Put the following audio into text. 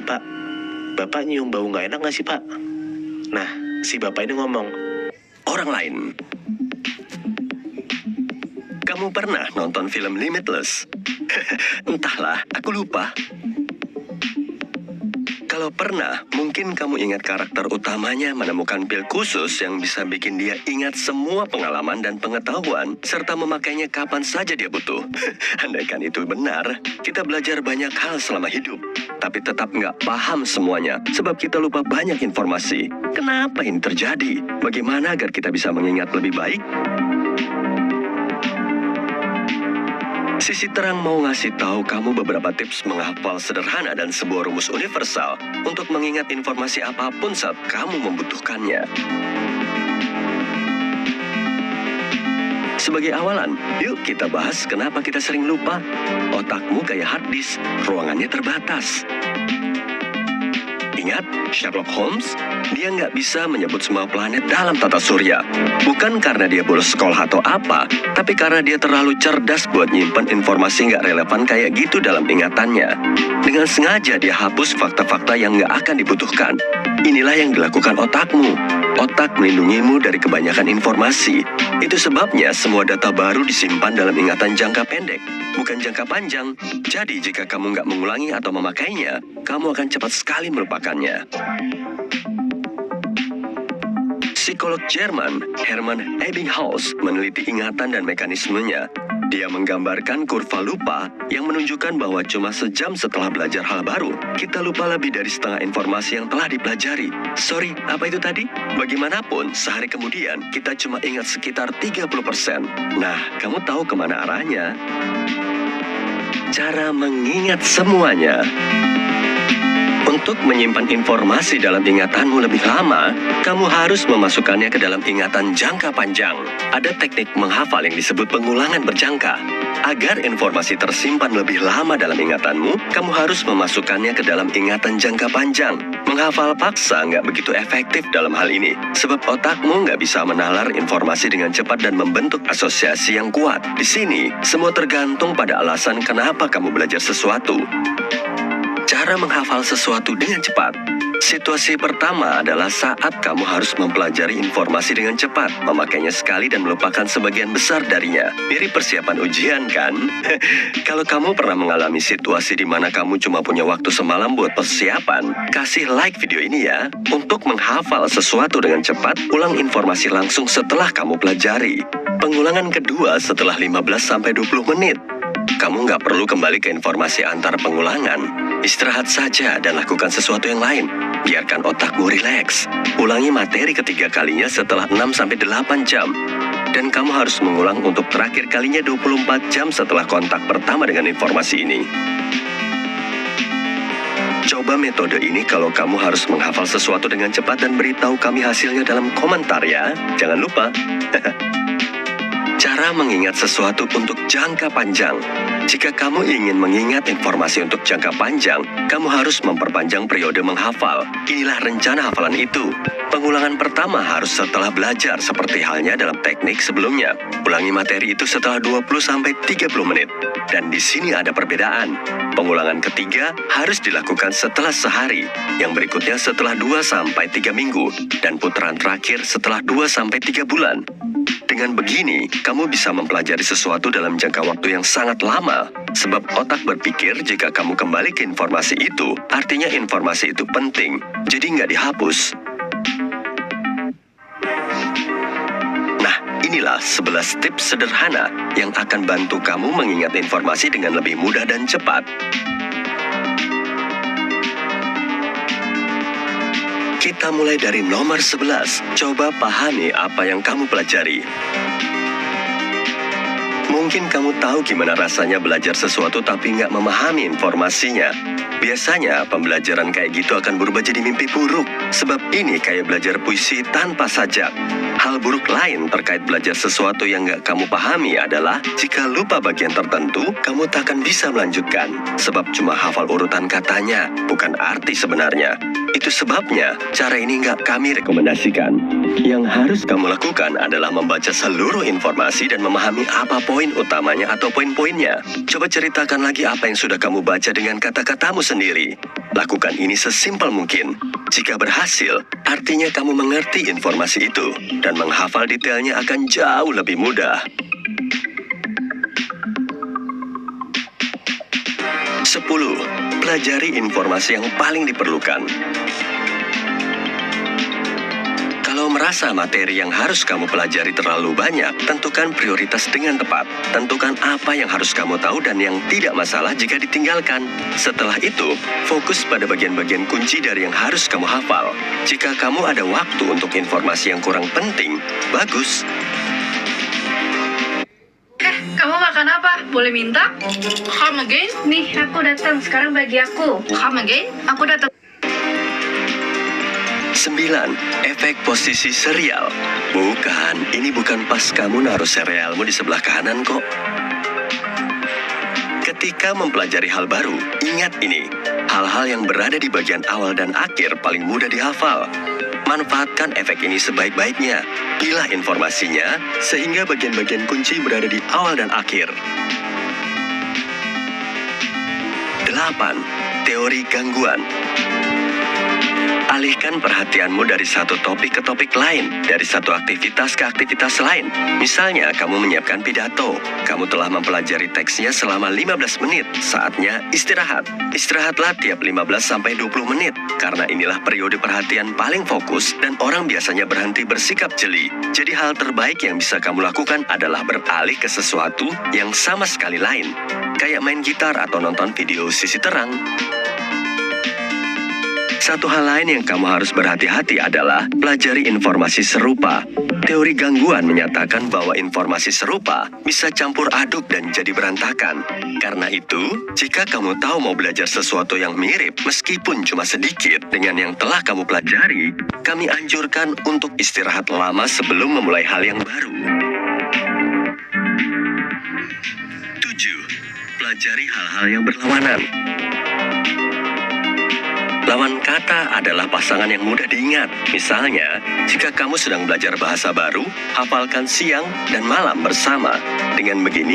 Pak, Bapak nyium bau nggak enak nggak sih Pak? Nah, si Bapak ini ngomong, Orang lain. Kamu pernah nonton film Limitless? Entahlah, aku lupa. Kalau pernah, mungkin kamu ingat karakter utamanya menemukan pil khusus yang bisa bikin dia ingat semua pengalaman dan pengetahuan, serta memakainya kapan saja dia butuh. Andaikan itu benar, kita belajar banyak hal selama hidup, tapi tetap nggak paham semuanya, sebab kita lupa banyak informasi. Kenapa ini terjadi? Bagaimana agar kita bisa mengingat lebih baik? Sisi Terang mau ngasih tahu kamu beberapa tips menghafal sederhana dan sebuah rumus universal untuk mengingat informasi apapun saat kamu membutuhkannya. Sebagai awalan, yuk kita bahas kenapa kita sering lupa. Otakmu kayak hard disk, ruangannya terbatas. Ingat, Sherlock Holmes, dia nggak bisa menyebut semua planet dalam tata surya. Bukan karena dia bolos sekolah atau apa, tapi karena dia terlalu cerdas buat nyimpen informasi nggak relevan kayak gitu dalam ingatannya. Dengan sengaja dia hapus fakta-fakta yang nggak akan dibutuhkan. Inilah yang dilakukan otakmu. Otak melindungimu dari kebanyakan informasi. Itu sebabnya semua data baru disimpan dalam ingatan jangka pendek, bukan jangka panjang. Jadi jika kamu nggak mengulangi atau memakainya, kamu akan cepat sekali melupakannya. Psikolog Jerman Hermann Ebbinghaus meneliti ingatan dan mekanismenya. Dia menggambarkan kurva lupa yang menunjukkan bahwa cuma sejam setelah belajar hal baru, kita lupa lebih dari setengah informasi yang telah dipelajari. Sorry, apa itu tadi? Bagaimanapun, sehari kemudian kita cuma ingat sekitar 30%. Nah, kamu tahu kemana arahnya? Cara mengingat semuanya. Untuk menyimpan informasi dalam ingatanmu lebih lama, kamu harus memasukkannya ke dalam ingatan jangka panjang. Ada teknik menghafal yang disebut pengulangan berjangka. Agar informasi tersimpan lebih lama dalam ingatanmu, kamu harus memasukkannya ke dalam ingatan jangka panjang. Menghafal paksa nggak begitu efektif dalam hal ini, sebab otakmu nggak bisa menalar informasi dengan cepat dan membentuk asosiasi yang kuat. Di sini, semua tergantung pada alasan kenapa kamu belajar sesuatu. Cara menghafal sesuatu dengan cepat. Situasi pertama adalah saat kamu harus mempelajari informasi dengan cepat, memakainya sekali dan melupakan sebagian besar darinya. Mirip persiapan ujian, kan? Kalau kamu pernah mengalami situasi di mana kamu cuma punya waktu semalam buat persiapan, kasih like video ini ya. Untuk menghafal sesuatu dengan cepat, ulang informasi langsung setelah kamu pelajari. Pengulangan kedua setelah 15-20 menit. Kamu nggak perlu kembali ke informasi antar pengulangan. Istirahat saja dan lakukan sesuatu yang lain. Biarkan otakmu rileks. Ulangi materi ketiga kalinya setelah 6-8 jam. Dan kamu harus mengulang untuk terakhir kalinya 24 jam setelah kontak pertama dengan informasi ini. Coba metode ini kalau kamu harus menghafal sesuatu dengan cepat dan beritahu kami hasilnya dalam komentar ya. Jangan lupa. Cara mengingat sesuatu untuk jangka panjang. Jika kamu ingin mengingat informasi untuk jangka panjang, kamu harus memperpanjang periode menghafal. Inilah rencana hafalan itu. Pengulangan pertama harus setelah belajar, seperti halnya dalam teknik sebelumnya. Ulangi materi itu setelah 20-30 menit. Dan di sini ada perbedaan. Pengulangan ketiga harus dilakukan setelah sehari, yang berikutnya setelah 2-3 minggu, dan putaran terakhir setelah 2-3 bulan. Dengan begini, kamu bisa mempelajari sesuatu dalam jangka waktu yang sangat lama. Sebab otak berpikir jika kamu kembali ke informasi itu, artinya informasi itu penting, jadi nggak dihapus. Nah, inilah 11 tips sederhana yang akan bantu kamu mengingat informasi dengan lebih mudah dan cepat. Kita mulai dari nomor 11. Coba pahami apa yang kamu pelajari. Mungkin kamu tahu gimana rasanya belajar sesuatu tapi nggak memahami informasinya. Biasanya pembelajaran kayak gitu akan berubah jadi mimpi buruk. Sebab ini kayak belajar puisi tanpa sajak. Hal buruk lain terkait belajar sesuatu yang nggak kamu pahami adalah jika lupa bagian tertentu, kamu tak akan bisa melanjutkan. Sebab cuma hafal urutan katanya, bukan arti sebenarnya. Itu sebabnya cara ini nggak kami rekomendasikan. Yang harus kamu lakukan adalah membaca seluruh informasi dan memahami apa poin utamanya atau poin-poinnya. Coba ceritakan lagi apa yang sudah kamu baca dengan kata-katamu sendiri. Lakukan ini sesimpel mungkin. Jika berhasil, artinya kamu mengerti informasi itu dan menghafal detailnya akan jauh lebih mudah. 10. Pelajari informasi yang paling diperlukan. Kalau merasa materi yang harus kamu pelajari terlalu banyak, tentukan prioritas dengan tepat. Tentukan apa yang harus kamu tahu dan yang tidak masalah jika ditinggalkan. Setelah itu, fokus pada bagian-bagian kunci dari yang harus kamu hafal. Jika kamu ada waktu untuk informasi yang kurang penting, bagus. Kamu makan apa? Boleh minta? Come again? Nih, aku datang. Sekarang bagi aku. Come again? Aku datang. 9. Efek posisi serial. Bukan, ini bukan pas kamu naruh serealmu di sebelah kanan kok. Ketika mempelajari hal baru, ingat ini. Hal-hal yang berada di bagian awal dan akhir paling mudah dihafal. Manfaatkan efek ini sebaik-baiknya. Pilah informasinya, sehingga bagian-bagian kunci berada di awal dan akhir. 8. Teori gangguan. Alihkan perhatianmu dari satu topik ke topik lain, dari satu aktivitas ke aktivitas lain. Misalnya, kamu menyiapkan pidato. Kamu telah mempelajari teksnya selama 15 menit. Saatnya istirahat. Istirahatlah tiap 15-20 menit. Karena inilah periode perhatian paling fokus dan orang biasanya berhenti bersikap jeli. Jadi hal terbaik yang bisa kamu lakukan adalah beralih ke sesuatu yang sama sekali lain. Kayak main gitar atau nonton video sisi terang. Satu hal lain yang kamu harus berhati-hati adalah pelajari informasi serupa. Teori gangguan menyatakan bahwa informasi serupa bisa campur aduk dan jadi berantakan. Karena itu, jika kamu tahu mau belajar sesuatu yang mirip meskipun cuma sedikit dengan yang telah kamu pelajari, kami anjurkan untuk istirahat lama sebelum memulai hal yang baru. 7. Pelajari hal-hal yang berlawanan. Lawan kata adalah pasangan yang mudah diingat. Misalnya, jika kamu sedang belajar bahasa baru, hafalkan siang dan malam bersama. Dengan begini,